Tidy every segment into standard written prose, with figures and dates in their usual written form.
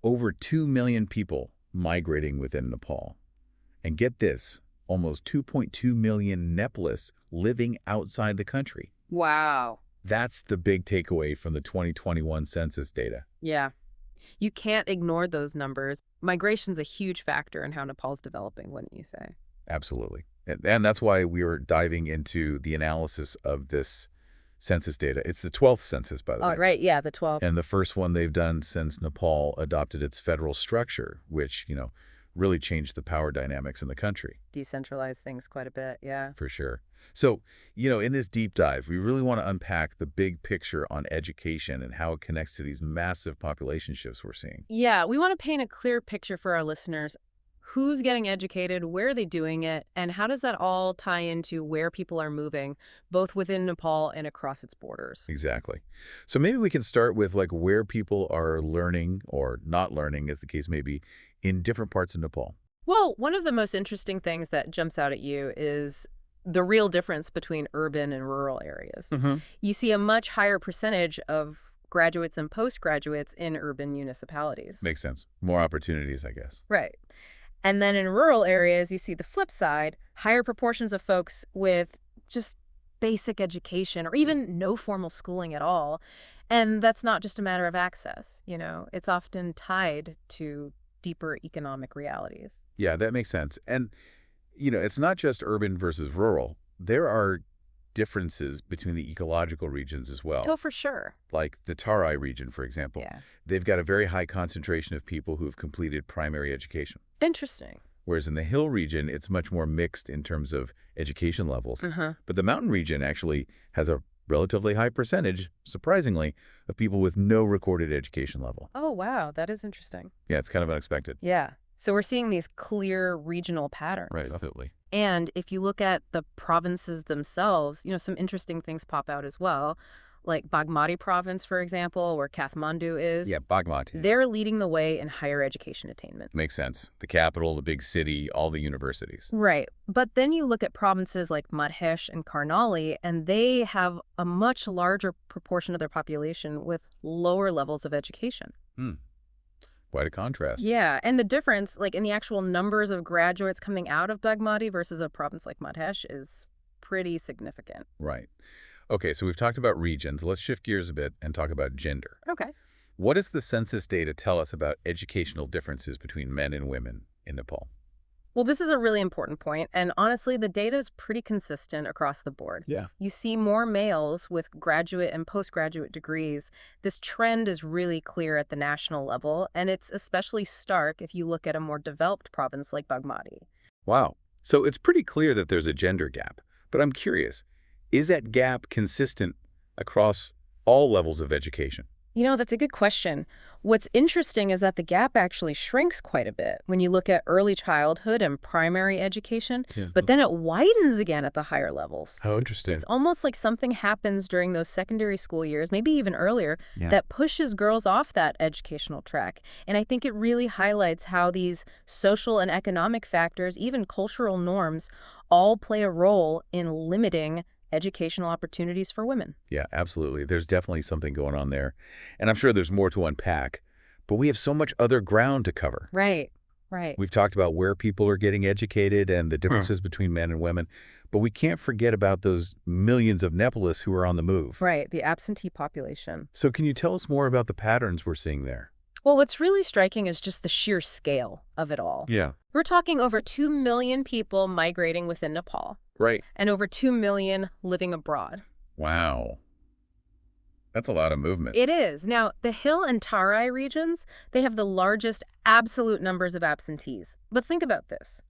over 2 million people migrating within Nepal. And get this, almost 2.2 million Nepalists living outside the country. Wow. That's the big takeaway from the 2021 census data. Yeah. You can't ignore those numbers. Migration's a huge factor in how Nepal's developing, wouldn't you say? Absolutely. And that's why we were diving into the analysis of this census data. It's the 12th census, by the way. Oh, right. Yeah, the 12th. And the first one they've done since Nepal adopted its federal structure, which, really changed the power dynamics in the country. Decentralized things quite a bit, yeah. For sure. So, in this deep dive, we really want to unpack the big picture on education and how it connects to these massive population shifts we're seeing. Yeah, we want to paint a clear picture for our listeners. Who's getting educated? Where are they doing it? And how does that all tie into where people are moving, both within Nepal and across its borders? Exactly. So maybe we can start with where people are learning or not learning, as the case may be, in different parts of Nepal. Well, one of the most interesting things that jumps out at you is the real difference between urban and rural areas. You see a much higher percentage of graduates and postgraduates in urban municipalities. Makes sense. More opportunities, I guess. Right. And then in rural areas, you see the flip side, higher proportions of folks with just basic education or even no formal schooling at all. And that's not just a matter of access. It's often tied to deeper economic realities. Yeah, that makes sense. And, it's not just urban versus rural. There are differences between the ecological regions as well. Oh, for sure. Like the Tarai region, for example. Yeah. They've got a very high concentration of people who've completed primary education. Interesting. Whereas in the hill region, it's much more mixed in terms of education levels. But the mountain region actually has a relatively high percentage, surprisingly, of people with no recorded education level. Oh, wow. That is interesting. Yeah, it's kind of unexpected. Yeah. So we're seeing these clear regional patterns. Right, absolutely. And if you look at the provinces themselves, some interesting things pop out as well. Like Bagmati province, for example, where Kathmandu is. Yeah, Bagmati. They're leading the way in higher education attainment. Makes sense. The capital, the big city, all the universities. Right. But then you look at provinces like Madhesh and Karnali, and they have a much larger proportion of their population with lower levels of education. Quite a contrast. Yeah. And the difference, in the actual numbers of graduates coming out of Bagmati versus a province like Madhesh is pretty significant. Right. Okay, so we've talked about regions. Let's shift gears a bit and talk about gender. Okay. What does the census data tell us about educational differences between men and women in Nepal? Well, this is a really important point, and honestly, the data is pretty consistent across the board. Yeah. You see more males with graduate and postgraduate degrees. This trend is really clear at the national level, and it's especially stark if you look at a more developed province like Bagmati. Wow. So it's pretty clear that there's a gender gap, but I'm curious, is that gap consistent across all levels of education? That's a good question. What's interesting is that the gap actually shrinks quite a bit when you look at early childhood and primary education, but then it widens again at the higher levels. How interesting. It's almost like something happens during those secondary school years, maybe even earlier, that pushes girls off that educational track. And I think it really highlights how these social and economic factors, even cultural norms, all play a role in limiting educational opportunities for women. Yeah, absolutely. There's definitely something going on there. And I'm sure there's more to unpack, but we have so much other ground to cover. Right, right. We've talked about where people are getting educated and the differences between men and women, but we can't forget about those millions of Nepalists who are on the move. Right, the absentee population. So can you tell us more about the patterns we're seeing there? Well, what's really striking is just the sheer scale of it all. Yeah. We're talking over 2 million people migrating within Nepal. Right. And over 2 million living abroad. Wow. That's a lot of movement. It is. Now, the Hill and Tarai regions, they have the largest absolute numbers of absentees. But think about this.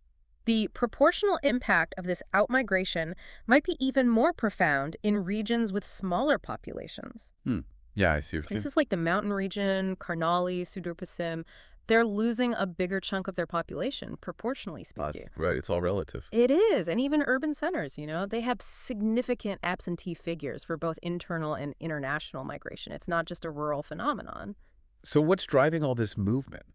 The proportional impact of this outmigration might be even more profound in regions with smaller populations. Yeah, I see what you mean. Places like the mountain region, Karnali, Sudur Pasim, they're losing a bigger chunk of their population, proportionally speaking. Right, it's all relative. It is. And even urban centers, they have significant absentee figures for both internal and international migration. It's not just a rural phenomenon. So what's driving all this movement?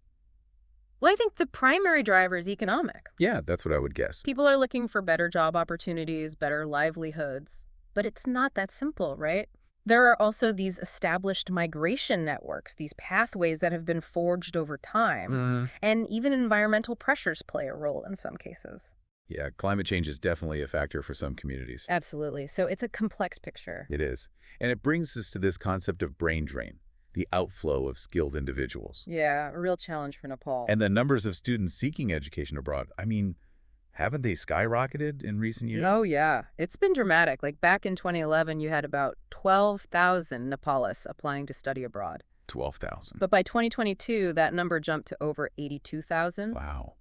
Well, I think the primary driver is economic. Yeah, that's what I would guess. People are looking for better job opportunities, better livelihoods. But it's not that simple, right? There are also these established migration networks, these pathways that have been forged over time, and even environmental pressures play a role in some cases. Yeah, climate change is definitely a factor for some communities. Absolutely. So it's a complex picture. It is. And it brings us to this concept of brain drain, the outflow of skilled individuals. Yeah, a real challenge for Nepal. And the numbers of students seeking education abroad, I mean, haven't they skyrocketed in recent years? Oh, yeah. It's been dramatic. Like back in 2011, you had about 12,000 Nepalis applying to study abroad. 12,000. But by 2022, that number jumped to over 82,000. Wow.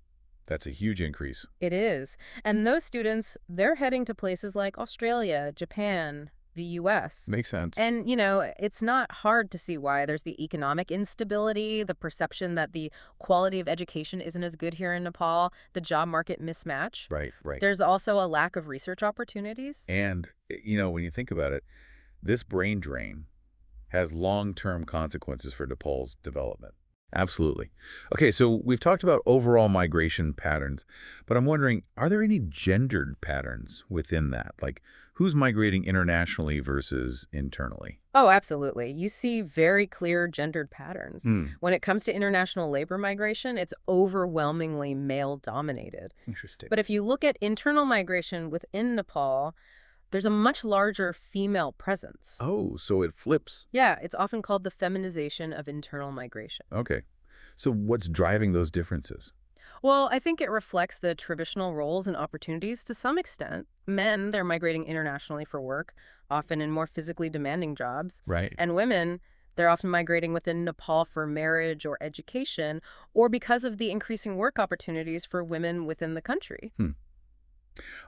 That's a huge increase. It is. And those students, they're heading to places like Australia, Japan, the U.S. Makes sense. And, it's not hard to see why. There's the economic instability, the perception that the quality of education isn't as good here in Nepal, the job market mismatch. Right, right. There's also a lack of research opportunities. And, when you think about it, this brain drain has long-term consequences for Nepal's development. Absolutely. Okay, so we've talked about overall migration patterns, but I'm wondering, are there any gendered patterns within that? Like, who's migrating internationally versus internally? Oh, absolutely. You see very clear gendered patterns. When it comes to international labor migration, it's overwhelmingly male-dominated. Interesting. But if you look at internal migration within Nepal, there's a much larger female presence. Oh, so it flips. Yeah, it's often called the feminization of internal migration. Okay. So what's driving those differences? Well, I think it reflects the traditional roles and opportunities to some extent. Men, they're migrating internationally for work, often in more physically demanding jobs. Right. And women, they're often migrating within Nepal for marriage or education, or because of the increasing work opportunities for women within the country.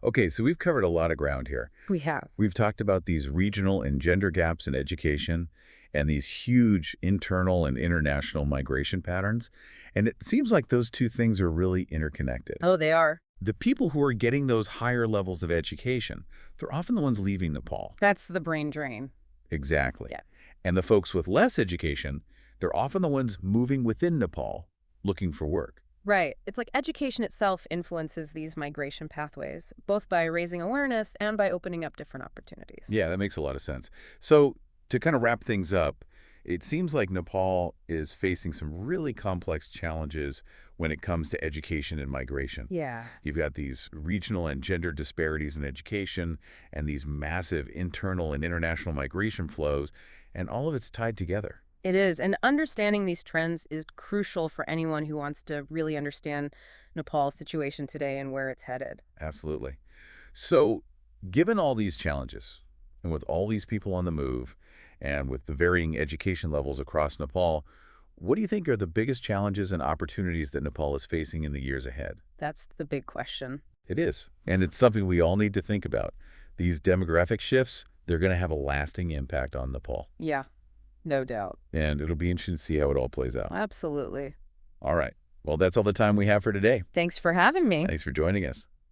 Okay, so we've covered a lot of ground here. We have. We've talked about these regional and gender gaps in education and these huge internal and international migration patterns. And it seems like those two things are really interconnected. Oh, they are. The people who are getting those higher levels of education, they're often the ones leaving Nepal. That's the brain drain. Exactly. Yeah. And the folks with less education, they're often the ones moving within Nepal looking for work. Right. It's like education itself influences these migration pathways, both by raising awareness and by opening up different opportunities. Yeah, that makes a lot of sense. So to kind of wrap things up, it seems like Nepal is facing some really complex challenges when it comes to education and migration. Yeah. You've got these regional and gender disparities in education and these massive internal and international migration flows, and all of it's tied together. It is. And understanding these trends is crucial for anyone who wants to really understand Nepal's situation today and where it's headed. Absolutely. So given all these challenges, and with all these people on the move, and with the varying education levels across Nepal, what do you think are the biggest challenges and opportunities that Nepal is facing in the years ahead? That's the big question. It is. And it's something we all need to think about. These demographic shifts, they're going to have a lasting impact on Nepal. Yeah, no doubt. And it'll be interesting to see how it all plays out. Absolutely. All right. Well, that's all the time we have for today. Thanks for having me. Thanks for joining us.